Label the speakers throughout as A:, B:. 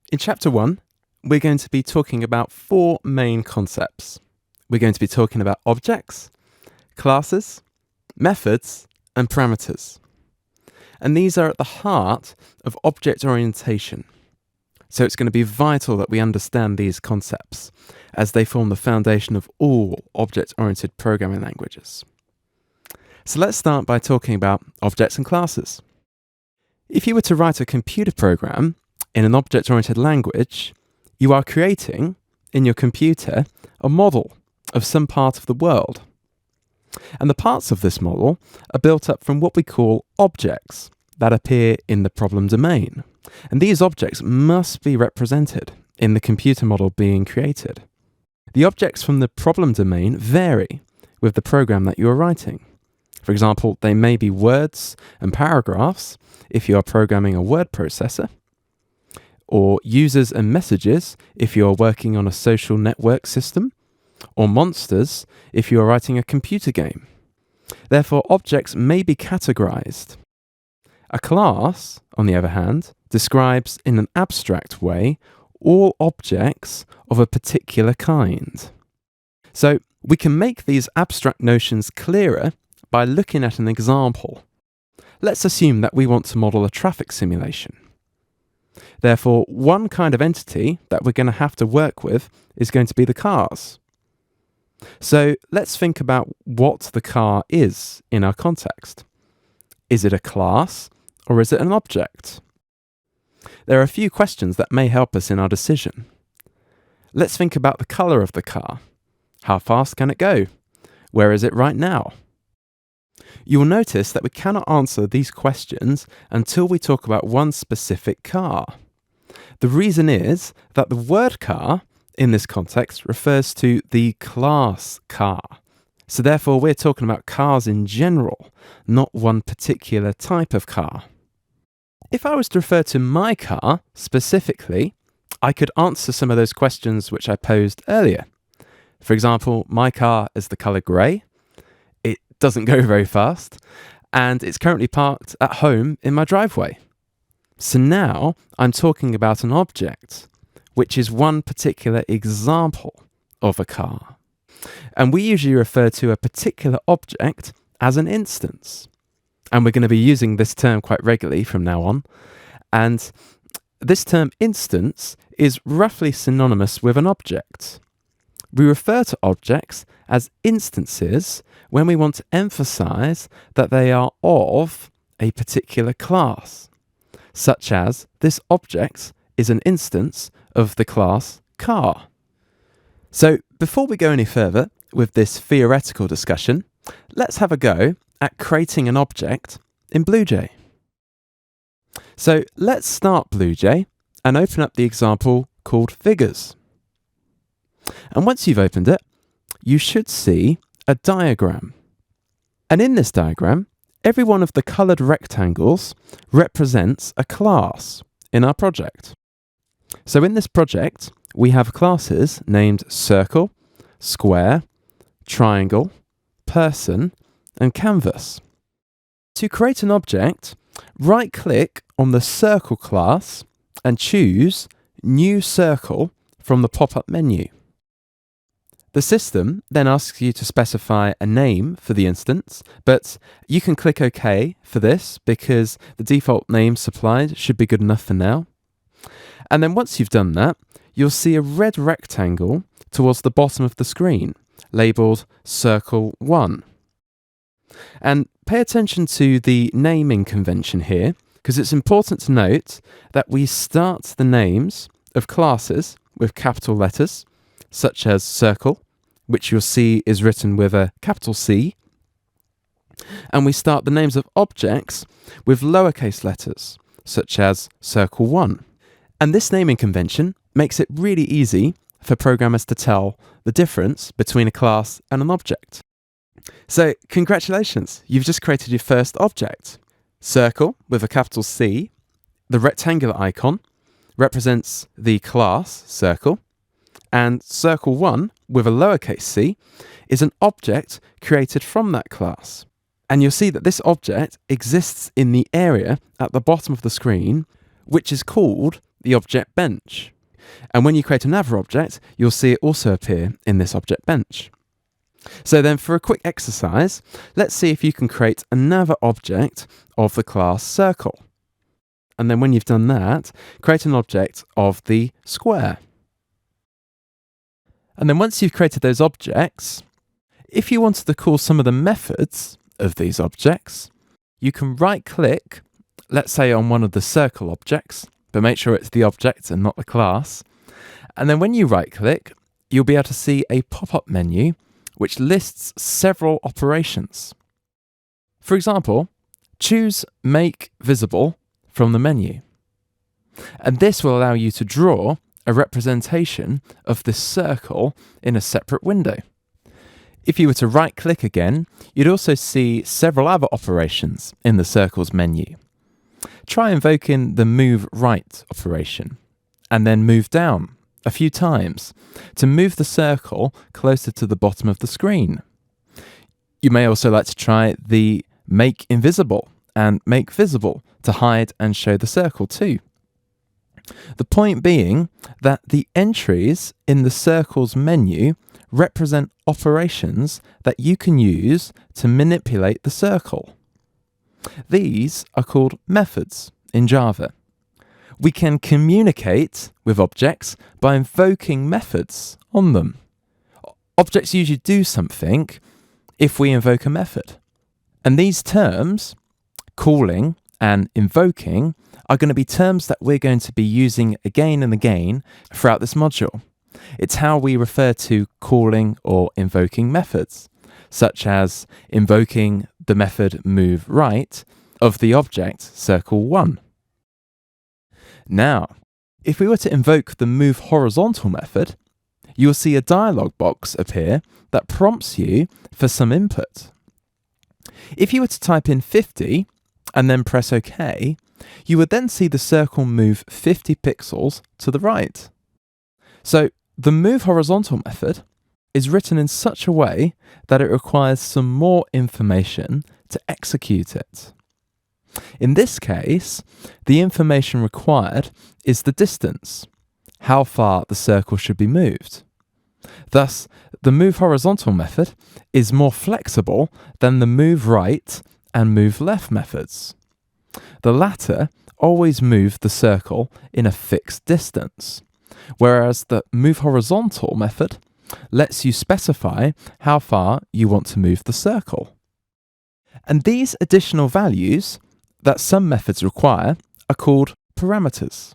A: In Chapter 1, we're going to be talking about four main concepts. We're going to be talking about objects, classes, methods, and parameters. And these are at the heart of object orientation. So it's going to be vital that we understand these concepts, as they form the foundation of all object-oriented programming languages. So let's start by talking about objects and classes. If you were to write a computer program in an object-oriented language, you are creating, in your computer, a model of some part of the world. And the parts of this model are built up from what we call objects that appear in the problem domain. And these objects must be represented in the computer model being created. The objects from the problem domain vary with the program that you are writing. For example, they may be words and paragraphs if you are programming a word processor, or users and messages if you are working on a social network system, or monsters if you are writing a computer game. Therefore, objects may be categorized. A class, on the other hand, describes in an abstract way all objects of a particular kind. So we can make these abstract notions clearer by looking at an example. Let's assume that we want to model a traffic simulation. Therefore, one kind of entity that we're going to have to work with is going to be the cars. So let's think about what the car is in our context. Is it a class or is it an object? There are a few questions that may help us in our decision. Let's think about the colour of the car. How fast can it go? Where is it right now? You will notice that we cannot answer these questions until we talk about one specific car. The reason is that the word car in this context refers to the class car. So therefore we're talking about cars in general, not one particular type of car. If I was to refer to my car specifically, I could answer some of those questions which I posed earlier. For example, my car is the colour grey. It doesn't go very fast, and it's currently parked at home in my driveway. So now I'm talking about an object, which is one particular example of a car. And we usually refer to a particular object as an instance. And we're going to be using this term quite regularly from now on. And this term instance is roughly synonymous with an object. We refer to objects as instances when we want to emphasize that they are of a particular class, such as this object is an instance of the class car. So before we go any further with this theoretical discussion, let's have a go at creating an object in BlueJ. So let's start BlueJ and open up the example called figures. And once you've opened it, you should see a diagram. And in this diagram, every one of the coloured rectangles represents a class in our project. So in this project, we have classes named circle, square, triangle, person, and canvas. To create an object, right-click on the circle class and choose New Circle from the pop-up menu. The system then asks you to specify a name for the instance, but you can click OK for this because the default name supplied should be good enough for now. And then once you've done that, you'll see a red rectangle towards the bottom of the screen, labelled Circle 1. And pay attention to the naming convention here, because it's important to note that we start the names of classes with capital letters, such as circle, which you'll see is written with a capital C, and we start the names of objects with lowercase letters, such as circle 1. And this naming convention makes it really easy for programmers to tell the difference between a class and an object. So, congratulations, you've just created your first object. Circle with a capital C, the rectangular icon, represents the class circle, and circle 1 with a lowercase c is an object created from that class. And you'll see that this object exists in the area at the bottom of the screen, which is called the object bench. And when you create another object, you'll see it also appear in this object bench. So then for a quick exercise, let's see if you can create another object of the class circle. And then when you've done that, create an object of the square. And then once you've created those objects, if you wanted to call some of the methods of these objects, you can right-click, let's say on one of the circle objects, but make sure it's the object and not the class. And then when you right-click, you'll be able to see a pop-up menu which lists several operations. For example, choose Make Visible from the menu. And this will allow you to draw a representation of this circle in a separate window. If you were to right-click again, you'd also see several other operations in the circle's menu. Try invoking the Move Right operation, and then move down a few times to move the circle closer to the bottom of the screen. You may also like to try the Make Invisible and Make Visible to hide and show the circle too. The point being that the entries in the circle's menu represent operations that you can use to manipulate the circle. These are called methods in Java. We can communicate with objects by invoking methods on them. Objects usually do something if we invoke a method. And these terms, calling and invoking, are going to be terms that we're going to be using again and again throughout this module. It's how we refer to calling or invoking methods, such as invoking the method moveRight of the object circle1. Now, if we were to invoke the moveHorizontal method, you'll see a dialog box appear that prompts you for some input. If you were to type in 50 and then press OK, you would then see the circle move 50 pixels to the right. So the moveHorizontal method is written in such a way that it requires some more information to execute it. In this case, the information required is the distance, how far the circle should be moved. Thus, the moveHorizontal method is more flexible than the moveRight and moveLeft methods. The latter always move the circle in a fixed distance, whereas the moveHorizontal method lets you specify how far you want to move the circle. And these additional values that some methods require are called parameters.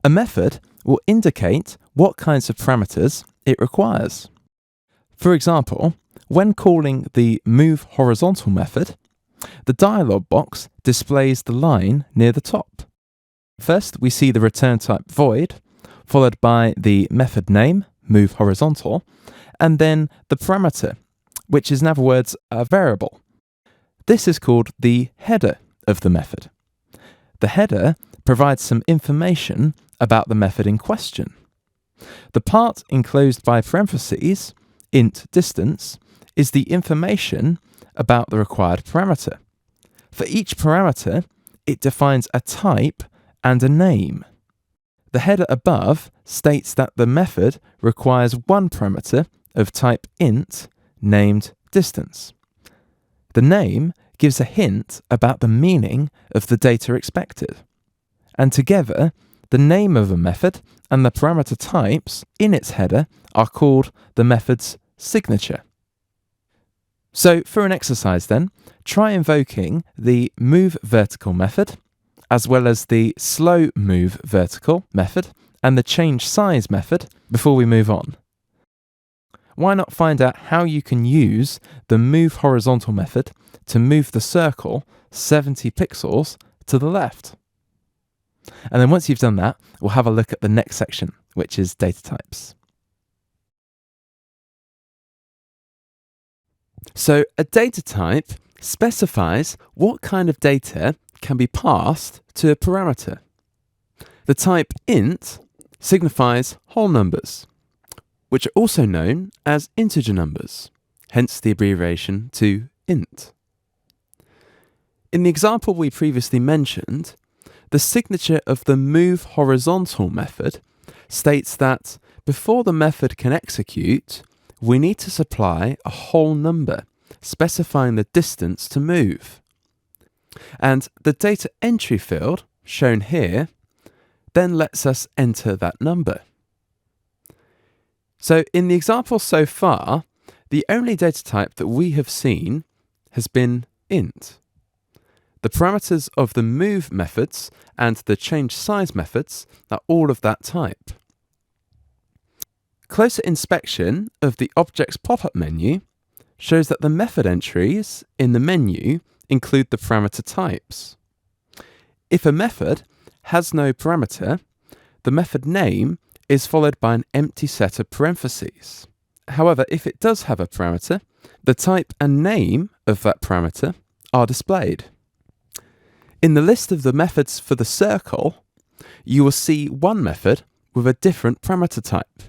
A: A method will indicate what kinds of parameters it requires. For example, when calling the moveHorizontal method, the dialog box displays the line near the top. First, we see the return type void, followed by the method name, moveHorizontal, and then the parameter, which is in other words a variable. This is called the header of the method. The header provides some information about the method in question. The part enclosed by parentheses, int distance, is the information about the required parameter. For each parameter, it defines a type and a name. The header above states that the method requires one parameter of type int named distance. The name gives a hint about the meaning of the data expected. And together, the name of a method and the parameter types in its header are called the method's signature. So for an exercise then, try invoking the moveVertical method, as well as the slowMoveVertical method and the changeSize method before we move on. Why not find out how you can use the moveHorizontal method to move the circle 70 pixels to the left? And then once you've done that, we'll have a look at the next section, which is data types. So a data type specifies what kind of data can be passed to a parameter. The type int signifies whole numbers, which are also known as integer numbers, hence the abbreviation to int. In the example we previously mentioned, The signature of the move horizontal method states that before the method can execute, we need to supply a whole number specifying the distance to move. And the data entry field, shown here, then lets us enter that number. So in the example so far, the only data type that we have seen has been int. The parameters of the move methods and the change size methods are all of that type. Closer inspection of the object's pop-up menu shows that the method entries in the menu include the parameter types. If a method has no parameter, the method name is followed by an empty set of parentheses. However, if it does have a parameter, the type and name of that parameter are displayed. In the list of the methods for the circle, you will see one method with a different parameter type.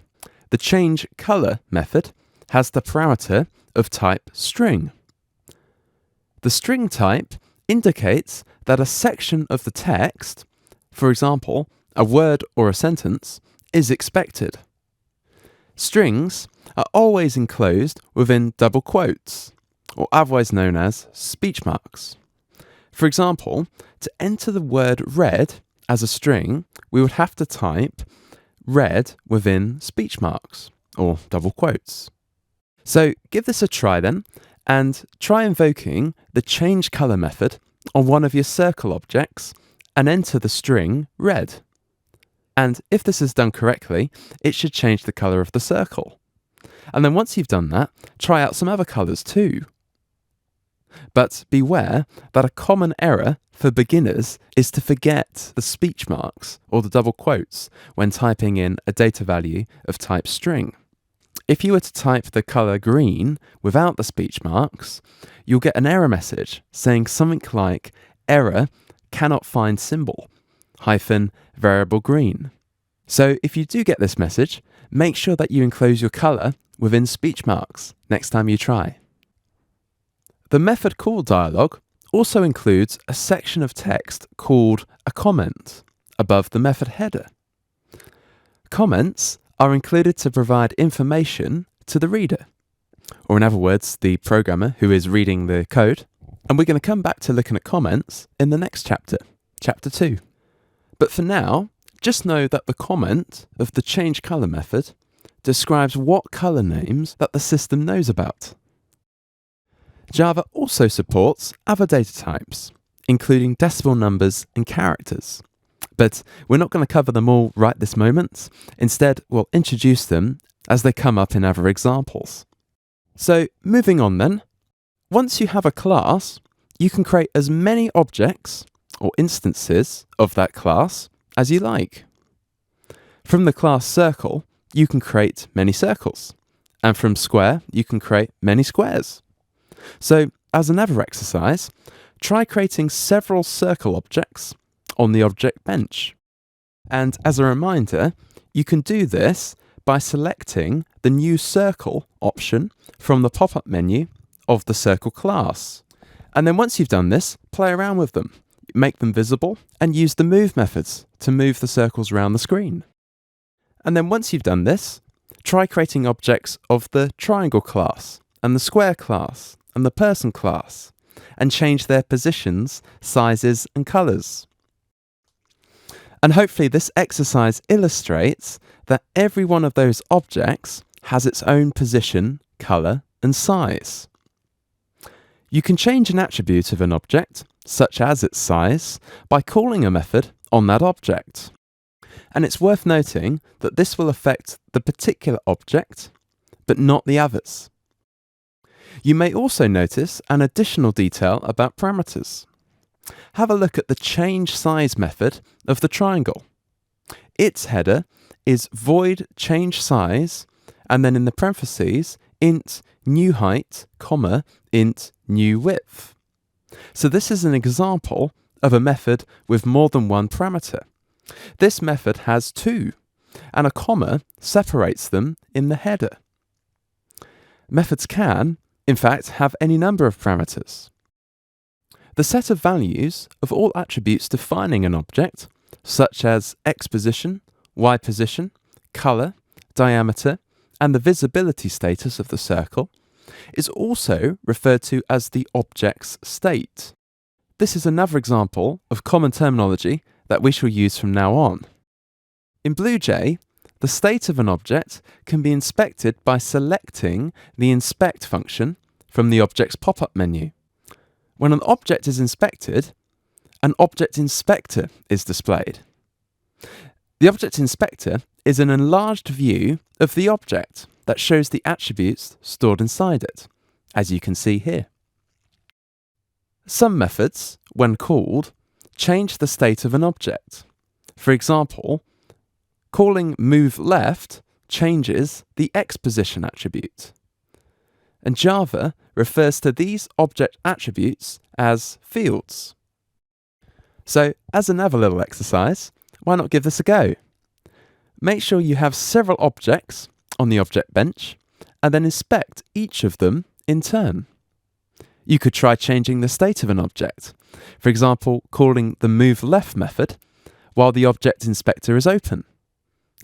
A: The change color method has the parameter of type string. The string type indicates that a section of the text, for example, a word or a sentence, is expected. Strings are always enclosed within double quotes, or otherwise known as speech marks. For example, to enter the word red as a string, we would have to type red within speech marks, or double quotes. So give this a try then, and try invoking the change color method on one of your circle objects and enter the string red. And if this is done correctly, it should change the color of the circle. And then once you've done that, try out some other colors too. But beware that a common error for beginners is to forget the speech marks or the double quotes when typing in a data value of type string. If you were to type the color green without the speech marks, you'll get an error message saying something like error cannot find symbol -variable green. So if you do get this message, make sure that you enclose your color within speech marks next time you try. The method call dialog also includes a section of text called a comment above the method header. Comments are included to provide information to the reader, or in other words, the programmer who is reading the code. And we're going to come back to looking at comments in the next chapter, chapter 2. But for now, just know that the comment of the change color method describes what color names that the system knows about. Java also supports other data types, including decimal numbers and characters. But we're not going to cover them all right this moment. Instead, we'll introduce them as they come up in other examples. So, moving on then. Once you have a class, you can create as many objects or instances of that class as you like. From the class circle, you can create many circles. And from square, you can create many squares. So, as another exercise, try creating several circle objects on the object bench. And as a reminder, you can do this by selecting the new circle option from the pop-up menu of the circle class. And then once you've done this, play around with them, make them visible, and use the move methods to move the circles around the screen. And then once you've done this, try creating objects of the triangle class, and the square class, and the person class, and change their positions, sizes, and colors. And hopefully this exercise illustrates that every one of those objects has its own position, color, and size. You can change an attribute of an object, such as its size, by calling a method on that object. And it's worth noting that this will affect the particular object, but not the others. You may also notice an additional detail about parameters. Have a look at the change size method of the triangle. Its header is void change size, and then in the parentheses, int new height, comma, int new width. So this is an example of a method with more than one parameter. This method has two, and a comma separates them in the header. Methods can, in fact, have any number of parameters. The set of values of all attributes defining an object, such as x position, y position, colour, diameter, and the visibility status of the circle, is also referred to as the object's state. This is another example of common terminology that we shall use from now on. In BlueJ, the state of an object can be inspected by selecting the Inspect function from the Object's pop-up menu. When an object is inspected, an Object Inspector is displayed. The Object Inspector is an enlarged view of the object that shows the attributes stored inside it, as you can see here. Some methods, when called, change the state of an object. For example, calling moveLeft changes the x position attribute. And Java refers to these object attributes as fields. So, as another little exercise, why not give this a go? Make sure you have several objects on the object bench, and then inspect each of them in turn. You could try changing the state of an object, for example, calling the moveLeft method while the object inspector is open.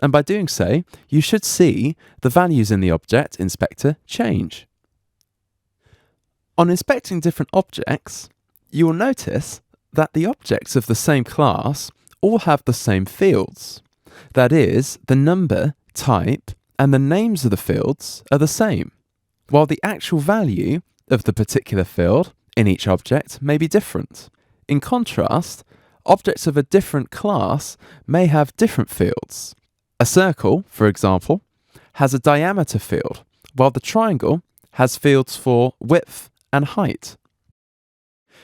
A: And by doing so, you should see the values in the object inspector change. On inspecting different objects, you will notice that the objects of the same class all have the same fields. That is, the number, type, and the names of the fields are the same, while the actual value of the particular field in each object may be different. In contrast, objects of a different class may have different fields. A circle, for example, has a diameter field, while the triangle has fields for width and height.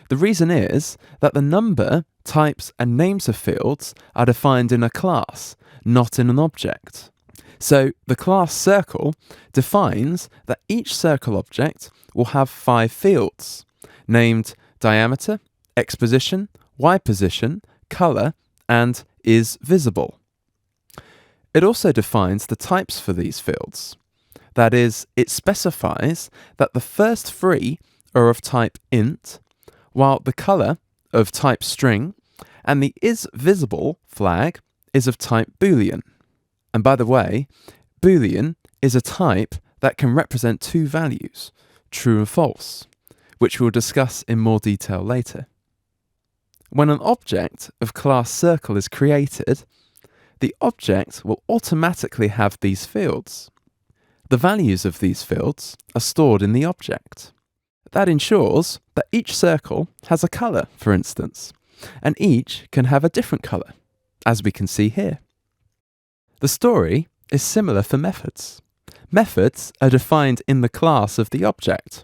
A: The reason is that the number, types, and names of fields are defined in a class, not in an object. So the class circle defines that each circle object will have 5 fields, named diameter, x position, y position, colour, and is visible. It also defines the types for these fields. That is, it specifies that the first 3 are of type int, while the colour of type string and the is visible flag is of type boolean. And by the way, boolean is a type that can represent 2 values, true and false, which we'll discuss in more detail later. When an object of class circle is created, the object will automatically have these fields. The values of these fields are stored in the object. That ensures that each circle has a colour, for instance, and each can have a different colour, as we can see here. The story is similar for methods. Methods are defined in the class of the object,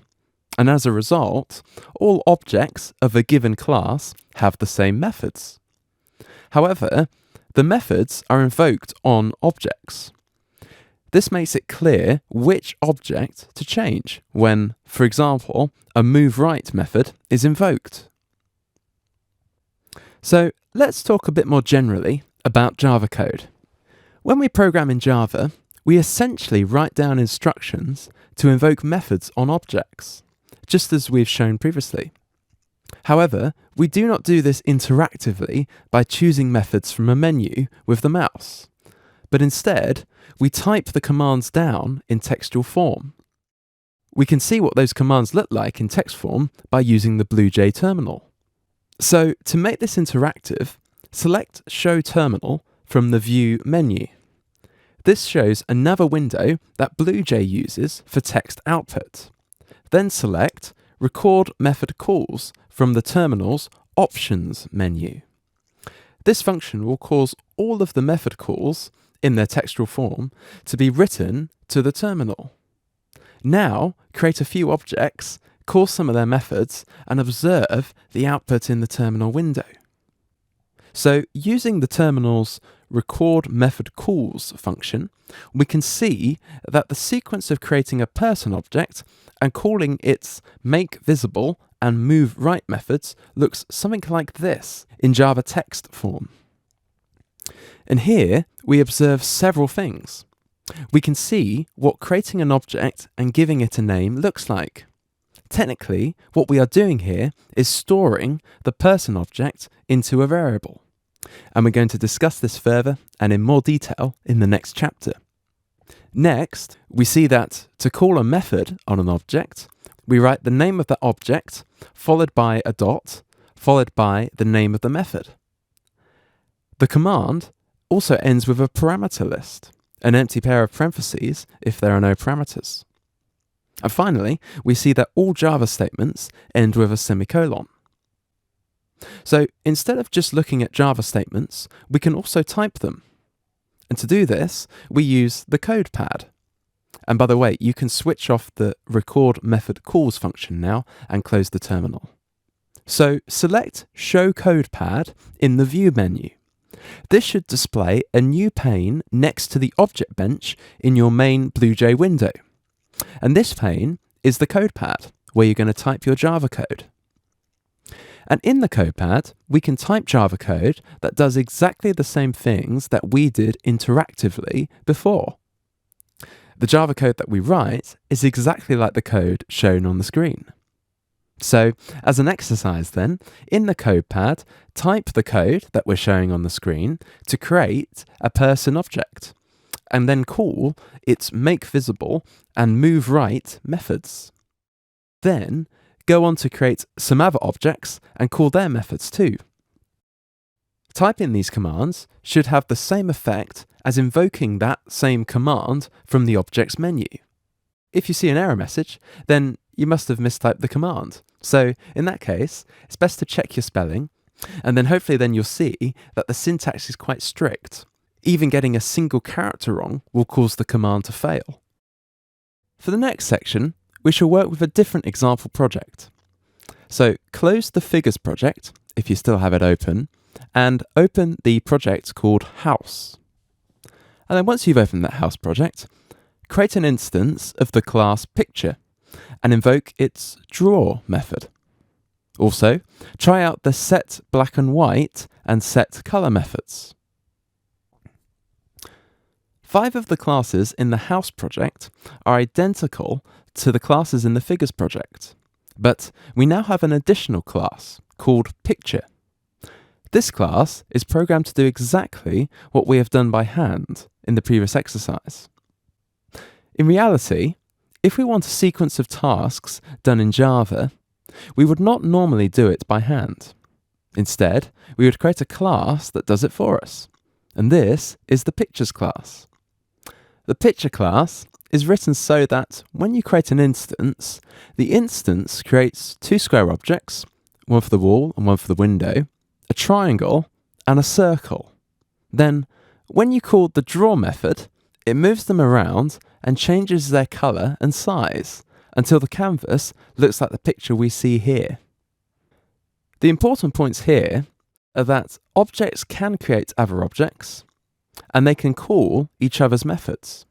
A: and as a result, all objects of a given class have the same methods. However, the methods are invoked on objects. This makes it clear which object to change when, for example, a moveRight method is invoked. So let's talk a bit more generally about Java code. When we program in Java, we essentially write down instructions to invoke methods on objects, just as we've shown previously. However, we do not do this interactively by choosing methods from a menu with the mouse, but instead, we type the commands down in textual form. We can see what those commands look like in text form by using the BlueJ terminal. So, to make this interactive, select Show Terminal from the View menu. This shows another window that BlueJ uses for text output. Then select Record Method Calls from the terminal's Options menu. This function will cause all of the method calls in their textual form to be written to the terminal. Now, create a few objects, call some of their methods, and observe the output in the terminal window. So, using the terminal's Record Method Calls function, we can see that the sequence of creating a person object and calling its makeVisible and moveRight methods looks something like this in Java text form. And here we observe several things. We can see what creating an object and giving it a name looks like. Technically, what we are doing here is storing the person object into a variable. And we're going to discuss this further and in more detail in the next chapter. Next, we see that to call a method on an object, we write the name of the object, followed by a dot, followed by the name of the method. The command also ends with a parameter list, an empty pair of parentheses if there are no parameters. And finally, we see that all Java statements end with a semicolon. So instead of just looking at Java statements, we can also type them. And to do this, we use the code pad. And by the way, you can switch off the record method calls function now and close the terminal. So select Show Code Pad in the View menu. This should display a new pane next to the object bench in your main BlueJ window. And this pane is the code pad, where you're going to type your Java code. And in the code pad, we can type Java code that does exactly the same things that we did interactively before. The Java code that we write is exactly like the code shown on the screen. So, as an exercise then, in the code pad, type the code that we're showing on the screen to create a person object, and then call its makeVisible and moveWrite methods. Then, go on to create some other objects and call their methods too. Typing these commands should have the same effect as invoking that same command from the objects menu. If you see an error message, then you must have mistyped the command. So in that case, it's best to check your spelling, and then hopefully then you'll see that the syntax is quite strict. Even getting a single character wrong will cause the command to fail. For the next section, we shall work with a different example project. So close the figures project, if you still have it open, and open the project called House. And then once you've opened that House project, create an instance of the class Picture and invoke its draw method. Also, try out the set black and white and set color methods. 5 of the classes in the House project are identical to the classes in the Figures project, but we now have an additional class called Picture. This class is programmed to do exactly what we have done by hand in the previous exercise. In reality, if we want a sequence of tasks done in Java, we would not normally do it by hand. Instead, we would create a class that does it for us, and this is the Pictures class. The Picture class is written so that when you create an instance, the instance creates 2 square objects, one for the wall and one for the window, a triangle and a circle. Then, when you call the draw method, it moves them around and changes their color and size until the canvas looks like the picture we see here. The important points here are that objects can create other objects, and they can call each other's methods.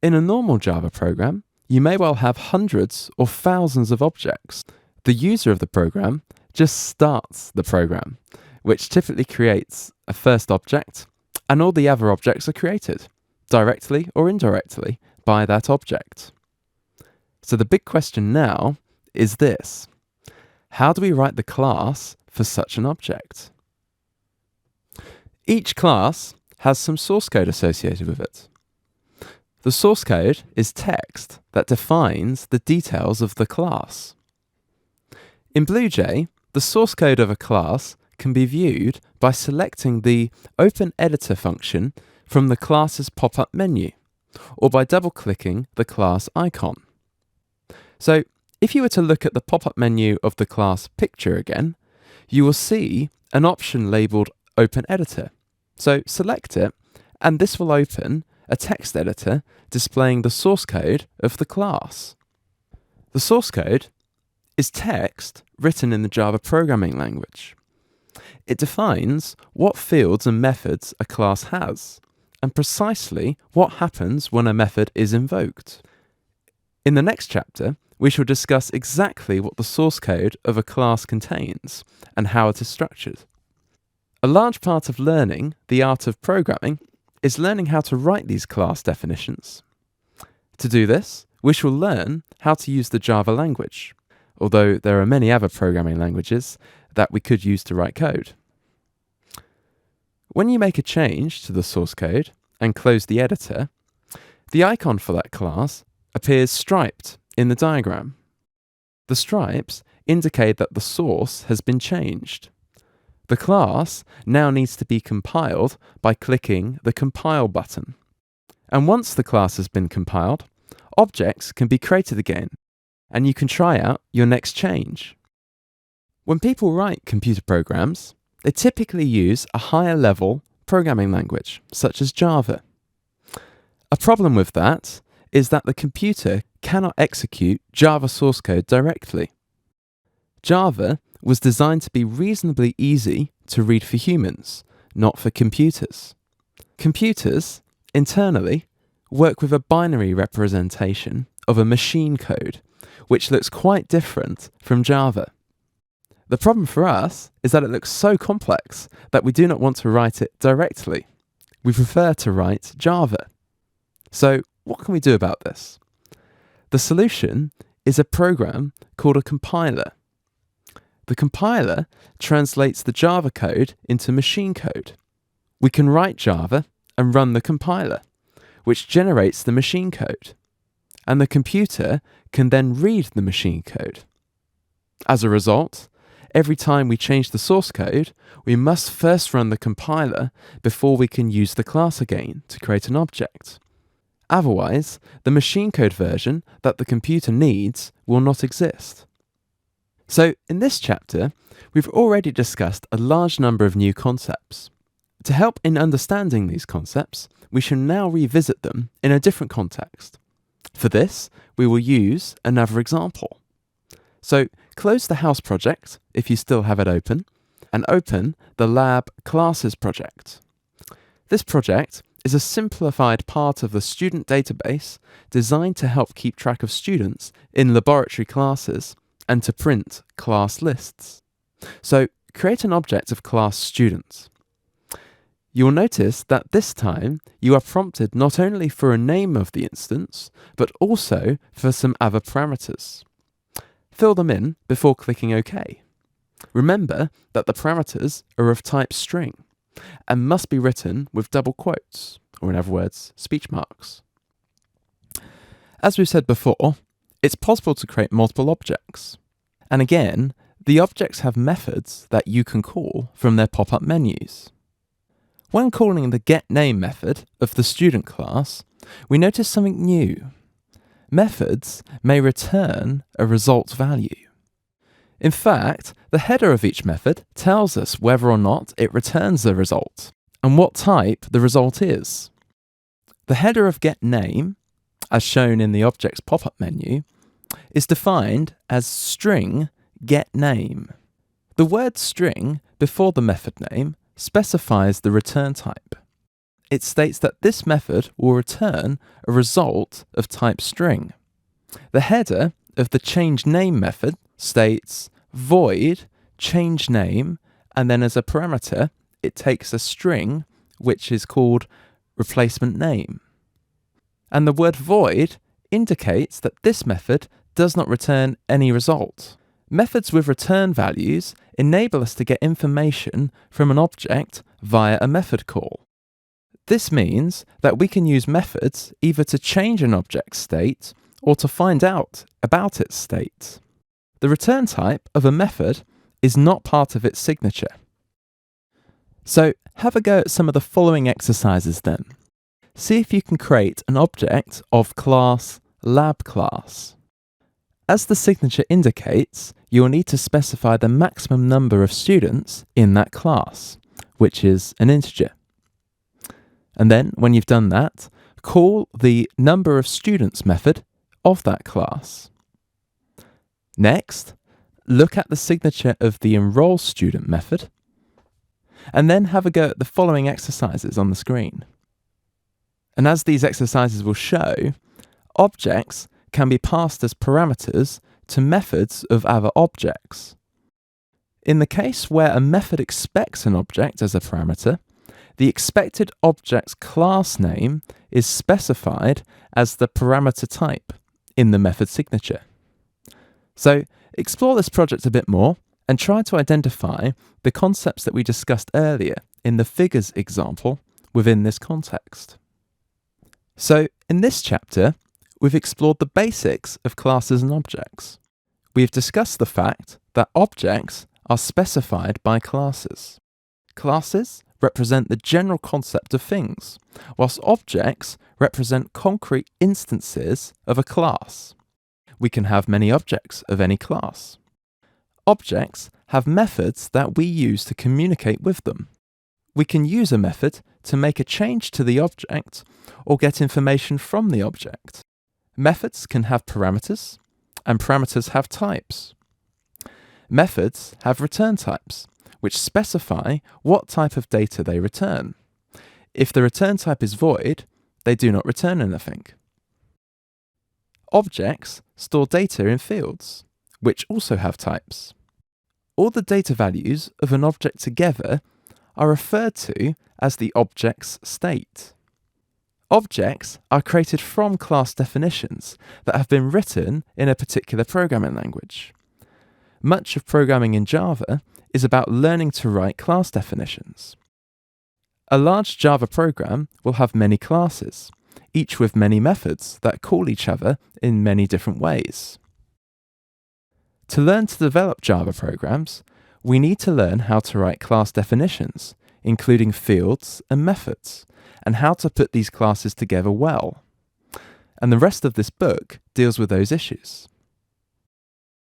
A: In a normal Java program, you may well have hundreds or thousands of objects. The user of the program just starts the program, which typically creates a first object, and all the other objects are created, directly or indirectly, by that object. So the big question now is this: how do we write the class for such an object? Each class has some source code associated with it. The source code is text that defines the details of the class. In BlueJ, the source code of a class can be viewed by selecting the Open Editor function from the class's pop-up menu, or by double-clicking the class icon. So, if you were to look at the pop-up menu of the class Picture again, you will see an option labelled Open Editor. So select it, and this will open a text editor displaying the source code of the class. The source code is text written in the Java programming language. It defines what fields and methods a class has, and precisely what happens when a method is invoked. In the next chapter, we shall discuss exactly what the source code of a class contains and how it is structured. A large part of learning the art of programming is learning how to write these class definitions. To do this, we shall learn how to use the Java language. although there are many other programming languages that we could use to write code. When you make a change to the source code and close the editor, the icon for that class appears striped in the diagram. The stripes indicate that the source has been changed. The class now needs to be compiled by clicking the Compile button. And once the class has been compiled, objects can be created again, and you can try out your next change. When people write computer programs, they typically use a higher level programming language, such as Java. A problem with that is that the computer cannot execute Java source code directly. Java was designed to be reasonably easy to read for humans, not for computers. Computers, internally, work with a binary representation of a machine code, which looks quite different from Java. The problem for us is that it looks so complex that we do not want to write it directly. We prefer to write Java. So what can we do about this? The solution is a program called a compiler. The compiler translates the Java code into machine code. We can write Java and run the compiler, which generates the machine code. And the computer can then read the machine code. As a result, every time we change the source code, we must first run the compiler before we can use the class again to create an object. Otherwise, the machine code version that the computer needs will not exist. So, in this chapter, we've already discussed a large number of new concepts. To help in understanding these concepts, we shall now revisit them in a different context. For this, we will use another example. So, close the house project if you still have it open, and open the lab classes project. This project is a simplified part of the student database designed to help keep track of students in laboratory classes and to print class lists. So, create an object of class students. You will notice that this time you are prompted not only for a name of the instance, but also for some other parameters. Fill them in before clicking OK. Remember that the parameters are of type string and must be written with double quotes, or in other words, speech marks. As we've said before, it's possible to create multiple objects. And again, the objects have methods that you can call from their pop-up menus. When calling the getName method of the student class, we notice something new. Methods may return a result value. In fact, the header of each method tells us whether or not it returns the result and what type the result is. The header of getName, as shown in the object's pop-up menu, is defined as string getName. The word string before the method name specifies the return type. It states that this method will return a result of type string. The header of the changeName method states void changeName, and then as a parameter, it takes a string which is called replacement name. And the word void indicates that this method does not return any result. Methods with return values enable us to get information from an object via a method call. This means that we can use methods either to change an object's state or to find out about its state. The return type of a method is not part of its signature. So have a go at some of the following exercises then. See if you can create an object of class lab class. As the signature indicates, you will need to specify the maximum number of students in that class, which is an integer. And then, when you've done that, call the number of students method of that class. Next, look at the signature of the enroll student method, and then have a go at the following exercises on the screen. And as these exercises will show, objects can be passed as parameters to methods of other objects. In the case where a method expects an object as a parameter, the expected object's class name is specified as the parameter type in the method signature. So Explore this project a bit more and try to identify the concepts that we discussed earlier in the figures example within this context. So, in this chapter, we've explored the basics of classes and objects. We've discussed the fact that objects are specified by classes. Classes represent the general concept of things, whilst objects represent concrete instances of a class. We can have many objects of any class. Objects have methods that we use to communicate with them. We can use a method to make a change to the object or get information from the object. Methods can have parameters, and parameters have types. Methods have return types, which specify what type of data they return. If the return type is void, they do not return anything. Objects store data in fields, which also have types. All the data values of an object together are referred to as the object's state. Objects are created from class definitions that have been written in a particular programming language. Much of programming in Java is about learning to write class definitions. A large Java program will have many classes, each with many methods that call each other in many different ways. To learn to develop Java programs, we need to learn how to write class definitions, including fields and methods, and how to put these classes together well. And the rest of this book deals with those issues.